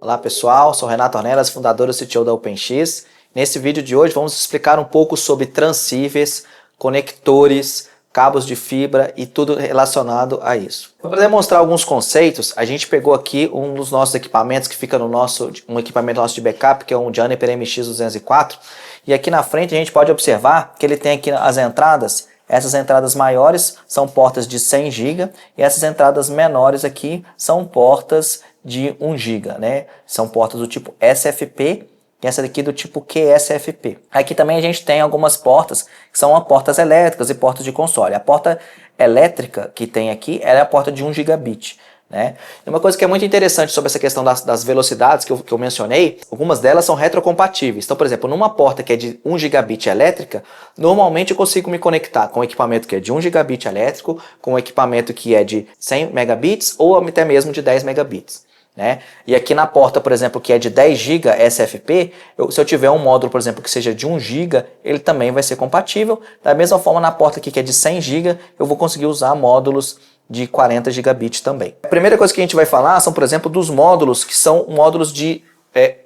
Olá pessoal, sou Renato Ornelas, fundador e CTO da OpenX. Nesse vídeo de hoje vamos explicar um pouco sobre transceivers, conectores, cabos de fibra e tudo relacionado a isso. Para demonstrar alguns conceitos, a gente pegou aqui um dos nossos equipamentos que fica no um equipamento nosso de backup, que é um Juniper MX204. E aqui na frente a gente pode observar que ele tem aqui as entradas. Essas entradas maiores são portas de 100 GB e essas entradas menores aqui são portas de 1 GB, né? São portas do tipo SFP e essa daqui do tipo QSFP. Aqui também a gente tem algumas portas que são portas elétricas e portas de console. A porta elétrica que tem aqui ela é a porta de 1 gigabit. Né? E uma coisa que é muito interessante sobre essa questão das velocidades que eu mencionei, algumas delas são retrocompatíveis. Então, por exemplo, numa porta que é de 1 gigabit elétrica, normalmente eu consigo me conectar com um equipamento que é de 1 gigabit elétrico, com um equipamento que é de 100 megabits ou até mesmo de 10 megabits. Né? E aqui na porta, por exemplo, que é de 10 GB SFP, se eu tiver um módulo, por exemplo, que seja de 1 GB, ele também vai ser compatível. Da mesma forma, na porta aqui que é de 100 GB, eu vou conseguir usar módulos de 40 gigabits também. A primeira coisa que a gente vai falar são, por exemplo, dos módulos que são módulos de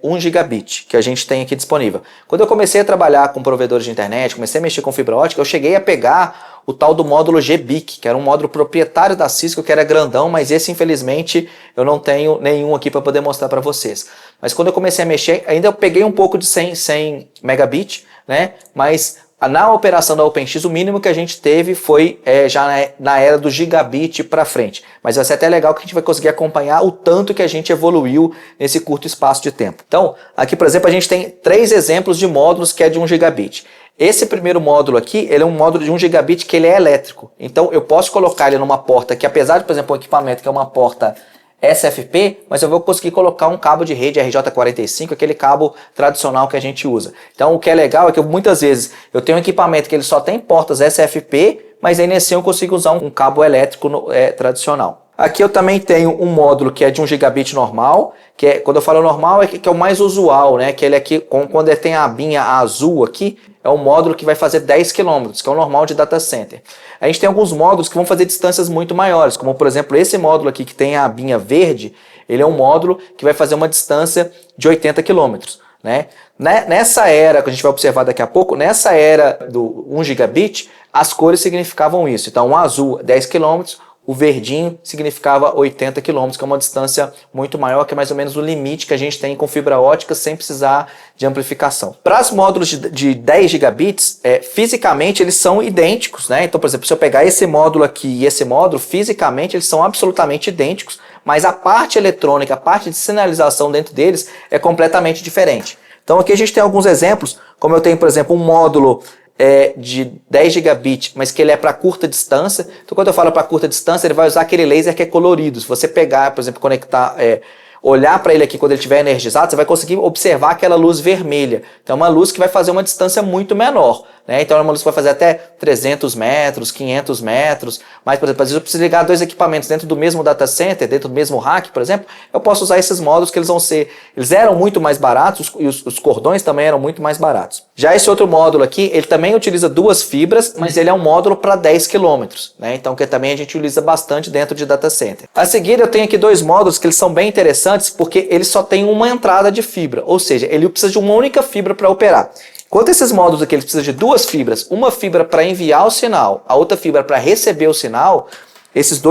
1 gigabit que a gente tem aqui disponível. Quando eu comecei a trabalhar com provedores de internet, comecei a mexer com fibra ótica, eu cheguei a pegar o tal do módulo GBIC, que era um módulo proprietário da Cisco, que era grandão, mas esse infelizmente eu não tenho nenhum aqui para poder mostrar para vocês. Mas quando eu comecei a mexer, ainda eu peguei um pouco de 100 megabit, né? Mas na operação da OpenX, o mínimo que a gente teve foi já na era do gigabit para frente. Mas vai ser até legal que a gente vai conseguir acompanhar o tanto que a gente evoluiu nesse curto espaço de tempo. Então, aqui, por exemplo, a gente tem 3 exemplos de módulos que é de 1 gigabit. Esse primeiro módulo aqui, ele é um módulo de 1 gigabit que ele é elétrico. Então, eu posso colocar ele numa porta que, apesar de, por exemplo, um equipamento que é uma porta SFP, mas eu vou conseguir colocar um cabo de rede RJ45, aquele cabo tradicional que a gente usa. Então o que é legal é que muitas vezes eu tenho um equipamento que ele só tem portas SFP, mas aí nesse eu consigo usar um cabo elétrico tradicional. Aqui eu também tenho um módulo que é de 1 gigabit normal, que é, quando eu falo normal, que é o mais usual, né? Que ele aqui, quando ele tem a abinha azul aqui, é um módulo que vai fazer 10 km, que é o normal de data center. A gente tem alguns módulos que vão fazer distâncias muito maiores, como por exemplo esse módulo aqui que tem a abinha verde, ele é um módulo que vai fazer uma distância de 80 km. Né? Nessa era, que a gente vai observar daqui a pouco, nessa era do 1 gigabit, as cores significavam isso. Então o azul 10 km, o verdinho significava 80 km, que é uma distância muito maior, que é mais ou menos o limite que a gente tem com fibra ótica sem precisar de amplificação. Para os módulos de 10 gigabits, fisicamente eles são idênticos, né? Então, por exemplo, se eu pegar esse módulo aqui e esse módulo, fisicamente eles são absolutamente idênticos, mas a parte eletrônica, a parte de sinalização dentro deles é completamente diferente. Então aqui a gente tem alguns exemplos, como eu tenho, por exemplo, um módulo de 10 gigabit, mas que ele é para curta distância. Então quando eu falo para curta distância, ele vai usar aquele laser que é colorido. Se você pegar, por exemplo, conectar, olhar para ele aqui quando ele estiver energizado, você vai conseguir observar aquela luz vermelha. Então é uma luz que vai fazer uma distância muito menor. Né? Então é uma luz que vai fazer até 300 metros, 500 metros. Mas, por exemplo, às vezes eu preciso ligar 2 equipamentos dentro do mesmo data center, dentro do mesmo rack, por exemplo, eu posso usar esses módulos que eles eram muito mais baratos e os cordões também eram muito mais baratos. Já esse outro módulo aqui, ele também utiliza 2 fibras, mas ele é um módulo para 10 km. Né? Então que também a gente utiliza bastante dentro de data center. A seguir eu tenho aqui 2 módulos que eles são bem interessantes porque eles só têm uma entrada de fibra, ou seja, ele precisa de uma única fibra para operar. Enquanto esses módulos aqui eles precisam de 2 fibras, uma fibra para enviar o sinal, a outra fibra para receber o sinal, esses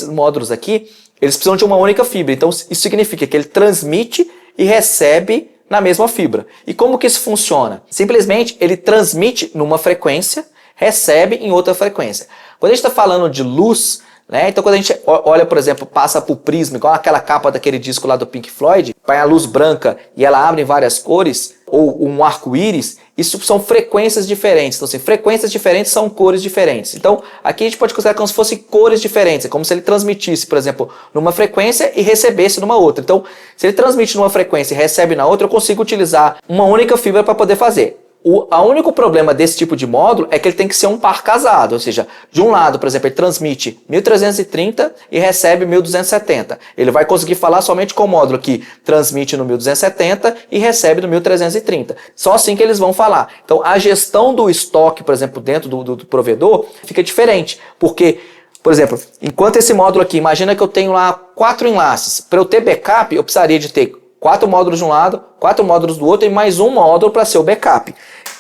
módulos aqui, eles precisam de uma única fibra. Então isso significa que ele transmite e recebe na mesma fibra. E como que isso funciona? Simplesmente ele transmite numa frequência, recebe em outra frequência. Quando a gente está falando de luz, né? Então quando a gente olha, por exemplo, passa por prisma, igual aquela capa daquele disco lá do Pink Floyd, vai a luz branca e ela abre em várias cores, ou um arco-íris, isso são frequências diferentes. Então assim, frequências diferentes são cores diferentes. Então aqui a gente pode considerar como se fossem cores diferentes, é como se ele transmitisse, por exemplo, numa frequência e recebesse numa outra. Então se ele transmite numa frequência e recebe na outra, eu consigo utilizar uma única fibra para poder fazer. O único problema desse tipo de módulo é que ele tem que ser um par casado, ou seja, de um lado, por exemplo, ele transmite 1330 e recebe 1270. Ele vai conseguir falar somente com o módulo que transmite no 1270 e recebe no 1330. Só assim que eles vão falar. Então a gestão do estoque, por exemplo, dentro do provedor fica diferente, porque, por exemplo, enquanto esse módulo aqui, imagina que eu tenho lá 4 enlaces. Para eu ter backup, eu precisaria de ter 4 módulos de um lado, 4 módulos do outro e mais um módulo para ser o backup.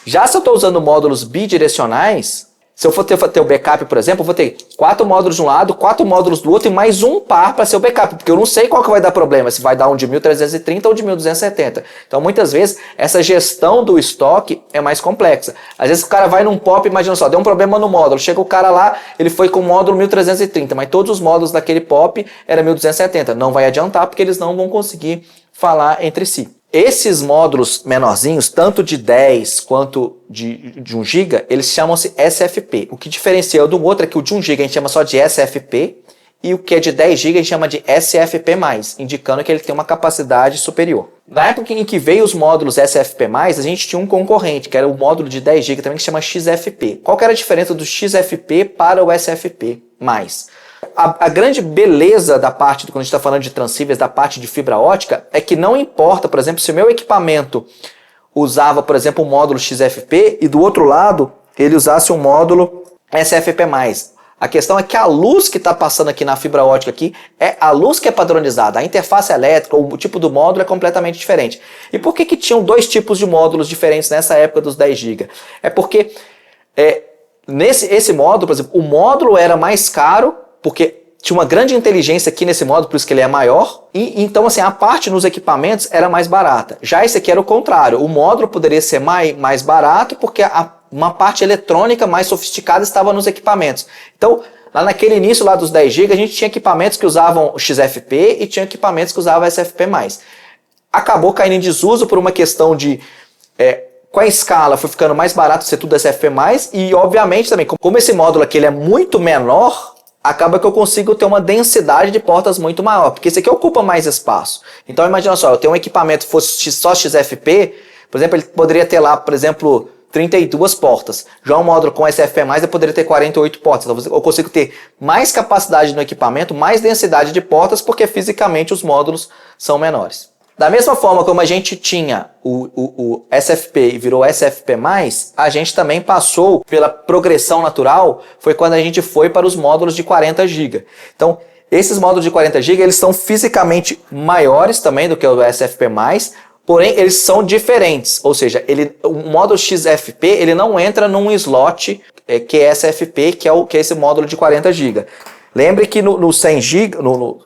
Já se eu estou usando módulos bidirecionais, se eu for ter o backup, por exemplo, eu vou ter 4 módulos de um lado, 4 módulos do outro e mais um par para ser o backup, porque eu não sei qual que vai dar problema, se vai dar um de 1330 ou de 1270. Então, muitas vezes, essa gestão do estoque é mais complexa. Às vezes o cara vai num POP, imagina só, deu um problema no módulo, chega o cara lá, ele foi com o módulo 1330, mas todos os módulos daquele POP eram 1270. Não vai adiantar, porque eles não vão conseguir falar entre si. Esses módulos menorzinhos, tanto de 10 quanto de 1 GB, eles chamam-se SFP. O que diferencia um do outro é que o de 1 GB a gente chama só de SFP e o que é de 10 GB a gente chama de SFP+, indicando que ele tem uma capacidade superior. Na época em que veio os módulos SFP+, a gente tinha um concorrente, que era o módulo de 10 GB também, que se chama XFP. Qual que era a diferença do XFP para o SFP+? A grande beleza da parte, quando a gente está falando de transceivers, da parte de fibra ótica, é que não importa, por exemplo, se o meu equipamento usava, por exemplo, um módulo XFP e do outro lado ele usasse um módulo SFP+. A questão é que a luz que está passando aqui na fibra ótica aqui é a luz que é padronizada. A interface elétrica, o tipo do módulo é completamente diferente. E por que tinham dois tipos de módulos diferentes nessa época dos 10 GB? É porque esse módulo, por exemplo, o módulo era mais caro, porque tinha uma grande inteligência aqui nesse módulo, por isso que ele é maior, e então assim, a parte nos equipamentos era mais barata. Já esse aqui era o contrário, o módulo poderia ser mais barato, porque uma parte eletrônica mais sofisticada estava nos equipamentos. Então, lá naquele início lá dos 10 GB, a gente tinha equipamentos que usavam o XFP e tinha equipamentos que usavam SFP+. Acabou caindo em desuso por uma questão de... com a escala foi ficando mais barato ser tudo SFP+, e obviamente também, como esse módulo aqui ele é muito menor, acaba que eu consigo ter uma densidade de portas muito maior, porque esse aqui ocupa mais espaço. Então imagina só, eu tenho um equipamento que fosse só XFP, por exemplo, ele poderia ter lá, por exemplo, 32 portas. Já um módulo com SFP+, eu poderia ter 48 portas. Então eu consigo ter mais capacidade no equipamento, mais densidade de portas, porque fisicamente os módulos são menores. Da mesma forma como a gente tinha o SFP e virou SFP+, a gente também passou pela progressão natural, foi quando a gente foi para os módulos de 40 GB. Então, esses módulos de 40 GB, eles são fisicamente maiores também do que o SFP+, porém eles são diferentes, ou seja, o módulo XFP ele não entra num slot que é SFP, que é esse módulo de 40 GB. Lembre que no 100 GB,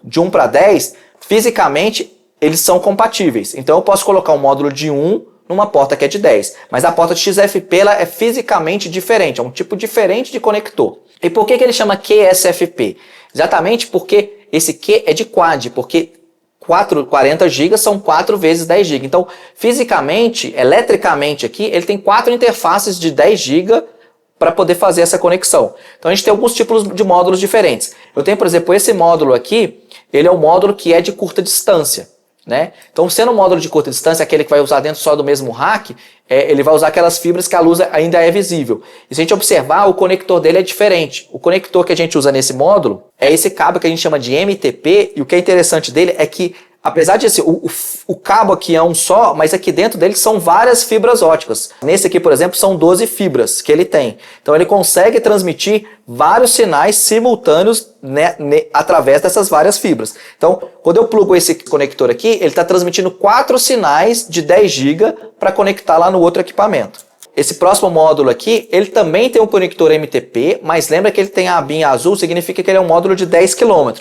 de 1 para 10, fisicamente eles são compatíveis. Então eu posso colocar um módulo de 1 numa porta que é de 10. Mas a porta de XFP ela é fisicamente diferente, é um tipo diferente de conector. E por que ele chama QSFP? Exatamente porque esse Q é de quad, porque 40 GB são 4 vezes 10 GB. Então, fisicamente, eletricamente aqui, ele tem 4 interfaces de 10 GB para poder fazer essa conexão. Então a gente tem alguns tipos de módulos diferentes. Eu tenho, por exemplo, esse módulo aqui, ele é um módulo que é de curta distância. Né? Então, sendo um módulo de curta distância, aquele que vai usar dentro só do mesmo rack, ele vai usar aquelas fibras que a luz ainda é visível. E se a gente observar, o conector dele é diferente. O conector que a gente usa nesse módulo é esse cabo que a gente chama de MTP, e o que é interessante dele é que, apesar de assim, o cabo aqui é um só, mas aqui dentro dele são várias fibras óticas. Nesse aqui, por exemplo, são 12 fibras que ele tem. Então ele consegue transmitir vários sinais simultâneos através dessas várias fibras. Então, quando eu plugo esse conector aqui, ele está transmitindo 4 sinais de 10 GB para conectar lá no outro equipamento. Esse próximo módulo aqui, ele também tem um conector MTP, mas lembra que ele tem a abinha azul, significa que ele é um módulo de 10 km.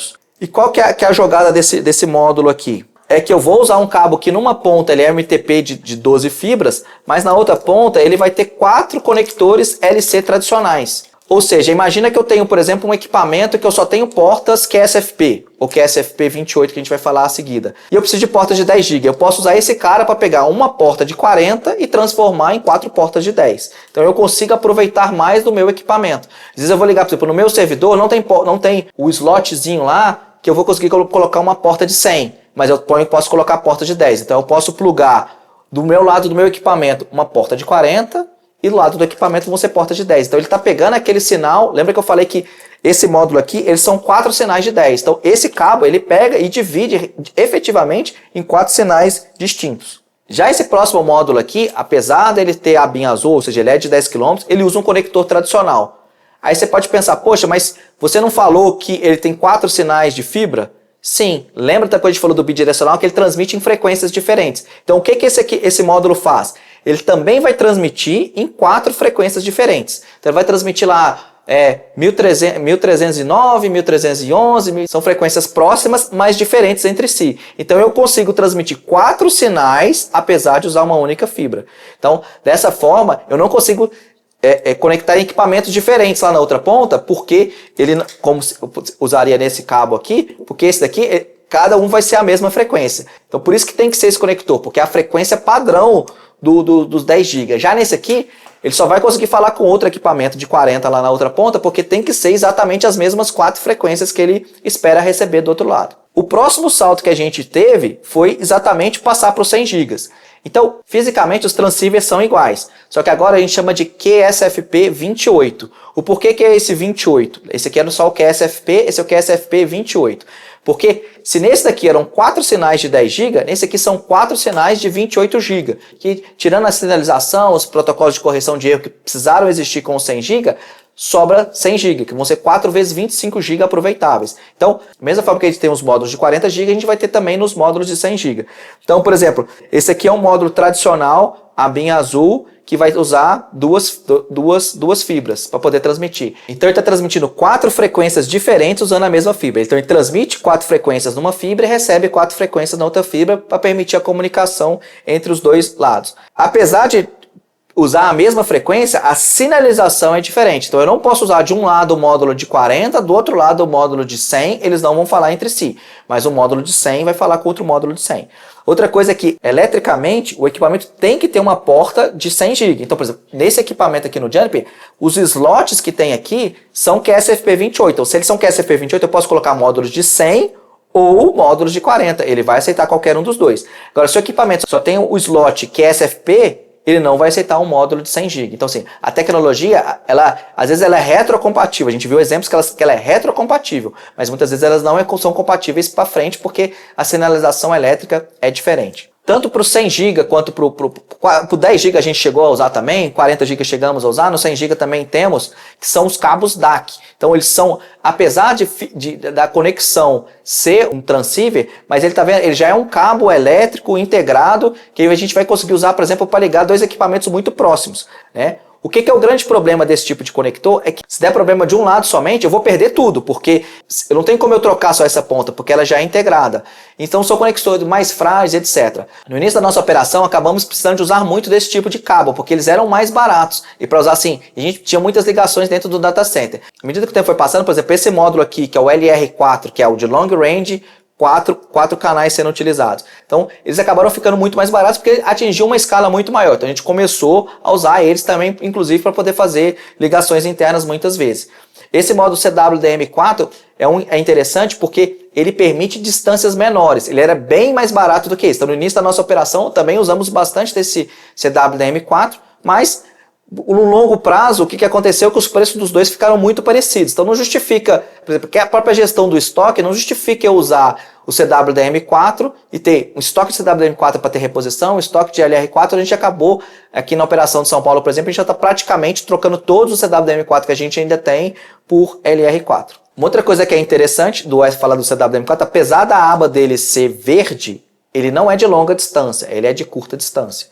E qual que é a jogada desse módulo aqui? É que eu vou usar um cabo que numa ponta ele é MTP de 12 fibras, mas na outra ponta ele vai ter 4 conectores LC tradicionais. Ou seja, imagina que eu tenho, por exemplo, um equipamento que eu só tenho portas QSFP, ou QSFP 28, que a gente vai falar a seguida. E eu preciso de portas de 10 GB. Eu posso usar esse cara para pegar uma porta de 40 e transformar em 4 portas de 10. Então eu consigo aproveitar mais do meu equipamento. Às vezes eu vou ligar, por exemplo, no meu servidor não tem o slotzinho lá que eu vou conseguir colocar uma porta de 100, mas eu posso colocar a porta de 10. Então eu posso plugar do meu lado do meu equipamento uma porta de 40 e do lado do equipamento vão ser portas de 10. Então ele está pegando aquele sinal, lembra que eu falei que esse módulo aqui, eles são 4 sinais de 10. Então esse cabo ele pega e divide efetivamente em 4 sinais distintos. Já esse próximo módulo aqui, apesar dele ter a abinha azul, ou seja, ele é de 10 km, ele usa um conector tradicional. Aí você pode pensar, poxa, mas você não falou que ele tem 4 sinais de fibra? Sim, lembra da coisa que a gente falou do bidirecional, que ele transmite em frequências diferentes. Então o que esse módulo faz? Ele também vai transmitir em 4 frequências diferentes. Então ele vai transmitir lá 1309, 1311, são frequências próximas, mas diferentes entre si. Então eu consigo transmitir 4 sinais, apesar de usar uma única fibra. Então, dessa forma, eu não consigo conectar equipamentos diferentes lá na outra ponta, porque ele, como usaria nesse cabo aqui, porque esse daqui, cada um vai ser a mesma frequência. Então por isso que tem que ser esse conector, porque é a frequência padrão dos 10 GB. Já nesse aqui, ele só vai conseguir falar com outro equipamento de 40 lá na outra ponta, porque tem que ser exatamente as mesmas 4 frequências que ele espera receber do outro lado. O próximo salto que a gente teve foi exatamente passar para os 100 GB. Então, fisicamente, os transceivers são iguais. Só que agora a gente chama de QSFP28. O porquê que é esse 28? Esse aqui era só o QSFP, esse é o QSFP28. Porque se nesse daqui eram 4 sinais de 10 GB, nesse aqui são 4 sinais de 28 GB. Que, tirando a sinalização, os protocolos de correção de erro que precisaram existir com os 100 GB, sobra 100 GB, que vão ser 4 vezes 25 GB aproveitáveis. Então, da mesma forma que a gente tem os módulos de 40 GB, a gente vai ter também nos módulos de 100 GB. Então, por exemplo, esse aqui é um módulo tradicional, abinha azul, que vai usar duas fibras para poder transmitir. Então ele está transmitindo 4 frequências diferentes usando a mesma fibra. Então ele transmite 4 frequências numa fibra e recebe 4 frequências na outra fibra para permitir a comunicação entre os dois lados. Apesar de usar a mesma frequência, a sinalização é diferente. Então eu não posso usar de um lado o módulo de 40, do outro lado o módulo de 100, eles não vão falar entre si. Mas o módulo de 100 vai falar com outro módulo de 100. Outra coisa é que, eletricamente, o equipamento tem que ter uma porta de 100 GB. Então, por exemplo, nesse equipamento aqui no Juniper, os slots que tem aqui são QSFP28. Então, se eles são QSFP28, eu posso colocar módulos de 100 ou módulos de 40. Ele vai aceitar qualquer um dos dois. Agora, se o equipamento só tem o slot QSFP, ele não vai aceitar um módulo de 100 GB. Então, assim, a tecnologia, às vezes ela é retrocompatível. A gente viu exemplos que ela é retrocompatível, mas muitas vezes elas não são compatíveis para frente porque a sinalização elétrica é diferente. Tanto para o 100 GB quanto para o 10 GB a gente chegou a usar também, 40 GB chegamos a usar, no 100 GB também temos, que são os cabos DAC. Então eles são, apesar da conexão ser um transceiver, mas ele já é um cabo elétrico integrado, que a gente vai conseguir usar, por exemplo, para ligar 2 equipamentos muito próximos, né? O que é o grande problema desse tipo de conector é que se der problema de um lado somente, eu vou perder tudo, porque eu não tenho como eu trocar só essa ponta, porque ela já é integrada. Então são conectores mais frágeis, etc. No início da nossa operação, acabamos precisando de usar muito desse tipo de cabo, porque eles eram mais baratos. E para usar assim, a gente tinha muitas ligações dentro do data center. À medida que o tempo foi passando, por exemplo, esse módulo aqui, que é o LR4, que é o de long range, 4 canais sendo utilizados. Então, eles acabaram ficando muito mais baratos porque atingiu uma escala muito maior. Então, a gente começou a usar eles também, inclusive, para poder fazer ligações internas muitas vezes. Esse módulo CWDM4 é interessante porque ele permite distâncias menores. Ele era bem mais barato do que esse. Então, no início da nossa operação, também usamos bastante desse CWDM4, mas no longo prazo, o que aconteceu é que os preços dos dois ficaram muito parecidos. Então não justifica, por exemplo, que a própria gestão do estoque não justifica eu usar o CWDM4 e ter um estoque de CWDM4 para ter reposição, um estoque de LR4. A gente acabou, aqui na operação de São Paulo, por exemplo, a gente já está praticamente trocando todos os CWDM4 que a gente ainda tem por LR4. Uma outra coisa que é interessante falar do CWDM4, apesar da aba dele ser verde, ele não é de longa distância, ele é de curta distância.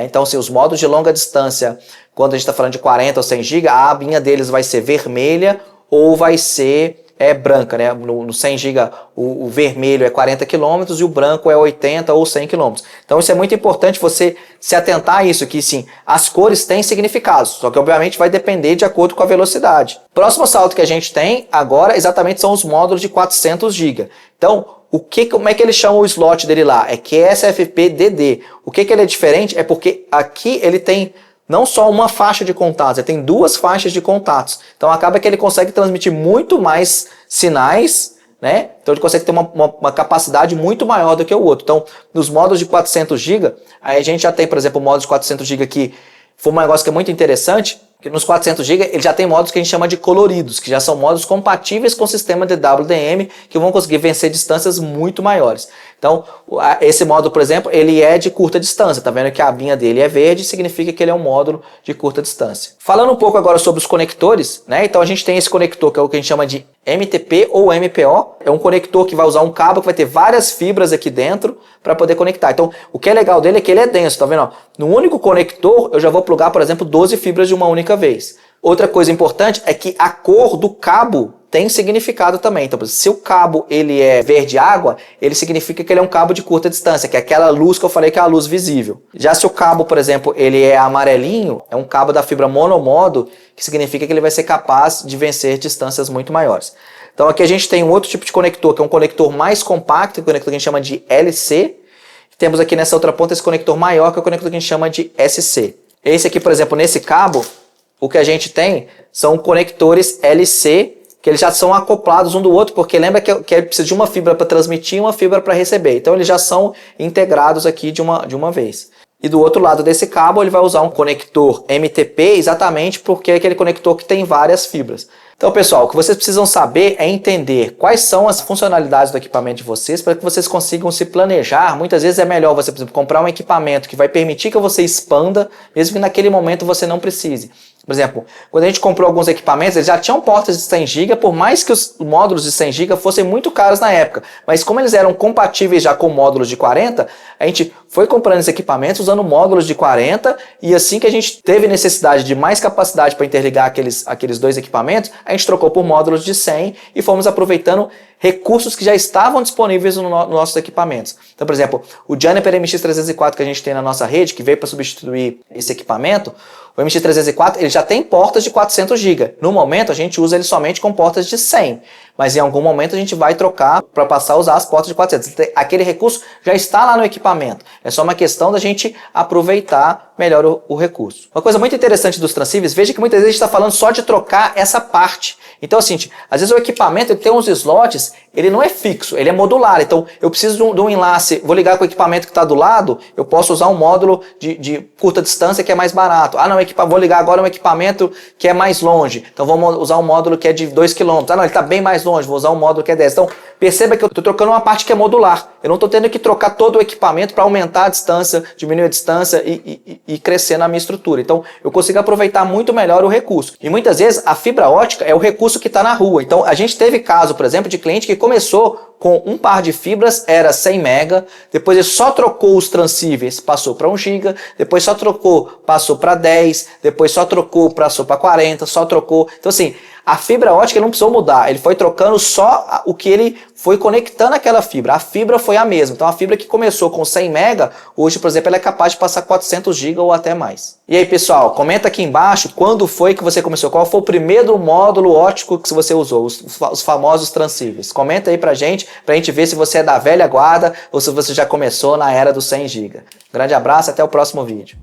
Então, assim, os modos de longa distância, quando a gente está falando de 40 ou 100 GB, a abinha deles vai ser vermelha ou vai ser branca. Né? No 100 GB, o vermelho é 40 km e o branco é 80 ou 100 km. Então, isso é muito importante você se atentar a isso, que sim, as cores têm significados, só que obviamente vai depender de acordo com a velocidade. Próximo salto que a gente tem agora exatamente são os módulos de 400 GB. Então, como é que ele chama o slot dele lá? É QSFP-DD. O que ele é diferente é porque aqui ele tem não só uma faixa de contatos, ele tem 2 faixas de contatos. Então acaba que ele consegue transmitir muito mais sinais, né? Então ele consegue ter uma capacidade muito maior do que o outro. Então, nos módulos de 400 GB, aí a gente já tem, por exemplo, o módulo de 400 GB aqui, foi um negócio que é muito interessante, que nos 400 GB ele já tem módulos que a gente chama de coloridos, que já são módulos compatíveis com o sistema de WDM, que vão conseguir vencer distâncias muito maiores. Então, esse módulo, por exemplo, ele é de curta distância. Tá vendo que a abinha dele é verde, significa que ele é um módulo de curta distância. Falando um pouco agora sobre os conectores, né? Então a gente tem esse conector que é o que a gente chama de MTP ou MPO. É um conector que vai usar um cabo que vai ter várias fibras aqui dentro para poder conectar. Então, o que é legal dele é que ele é denso, tá vendo? Ó, no único conector, eu já vou plugar, por exemplo, 12 fibras de uma única vez. Outra coisa importante é que a cor do cabo tem significado também. Então, se o cabo ele é verde água, ele significa que ele é um cabo de curta distância, que é aquela luz que eu falei que é a luz visível. Já se o cabo, por exemplo, ele é amarelinho, é um cabo da fibra monomodo, que significa que ele vai ser capaz de vencer distâncias muito maiores. Então aqui a gente tem um outro tipo de conector, que é um conector mais compacto, que é o conector que a gente chama de LC. Temos aqui nessa outra ponta esse conector maior, que é o conector que a gente chama de SC. Esse aqui, por exemplo, nesse cabo, o que a gente tem são conectores LC, que eles já são acoplados um do outro, porque lembra que ele precisa de uma fibra para transmitir e uma fibra para receber. Então eles já são integrados aqui de uma vez. E do outro lado desse cabo ele vai usar um conector MTP exatamente porque é aquele conector que tem várias fibras. Então, pessoal, o que vocês precisam saber é entender quais são as funcionalidades do equipamento de vocês para que vocês consigam se planejar. Muitas vezes é melhor você, por exemplo, comprar um equipamento que vai permitir que você expanda, mesmo que naquele momento você não precise. Por exemplo, quando a gente comprou alguns equipamentos, eles já tinham portas de 100 GB, por mais que os módulos de 100 GB fossem muito caros na época. Mas como eles eram compatíveis já com módulos de 40, a gente foi comprando esses equipamentos usando módulos de 40, e assim que a gente teve necessidade de mais capacidade para interligar aqueles dois equipamentos, a gente trocou por módulos de 100 e fomos aproveitando recursos que já estavam disponíveis nos nossos equipamentos. Então, por exemplo, o Juniper MX304 que a gente tem na nossa rede, que veio para substituir esse equipamento, o MX304 ele já tem portas de 400 GB. No momento, a gente usa ele somente com portas de 100. Mas em algum momento a gente vai trocar para passar a usar as portas de 400. Aquele recurso já está lá no equipamento. É só uma questão da gente aproveitar melhor o recurso. Uma coisa muito interessante dos transceivers, veja que muitas vezes a gente está falando só de trocar essa parte. Então, assim, às vezes o equipamento ele tem uns slots, ele não é fixo, ele é modular. Então, eu preciso de um enlace, vou ligar com o equipamento que está do lado, eu posso usar um módulo de curta distância que é mais barato. Ah, não, vou ligar agora um equipamento que é mais longe. Então, vamos usar um módulo que é de 2 km. Ah, não, ele está bem mais longe, vou usar um módulo que é 10. Então, perceba que eu estou trocando uma parte que é modular. Eu não estou tendo que trocar todo o equipamento para aumentar a distância, diminuir a distância e crescer na minha estrutura. Então, eu consigo aproveitar muito melhor o recurso. E muitas vezes a fibra ótica é o recurso que está na rua. Então, a gente teve caso, por exemplo, de cliente que começou com um par de fibras, era 100 MB, depois ele só trocou os transceivers, passou para 1 GB, depois só trocou, passou para 10, depois só trocou, passou para 40, só trocou. Então, assim, a fibra ótica ele não precisou mudar, ele foi trocando só o que ele foi conectando aquela fibra. A fibra foi a mesma. Então a fibra que começou com 100 MB, hoje, por exemplo, ela é capaz de passar 400 GB ou até mais. E aí, pessoal, comenta aqui embaixo quando foi que você começou, qual foi o primeiro módulo óptico que você usou, os famosos transceivers. Comenta aí pra gente ver se você é da velha guarda ou se você já começou na era dos 100 GB. Grande abraço, até o próximo vídeo.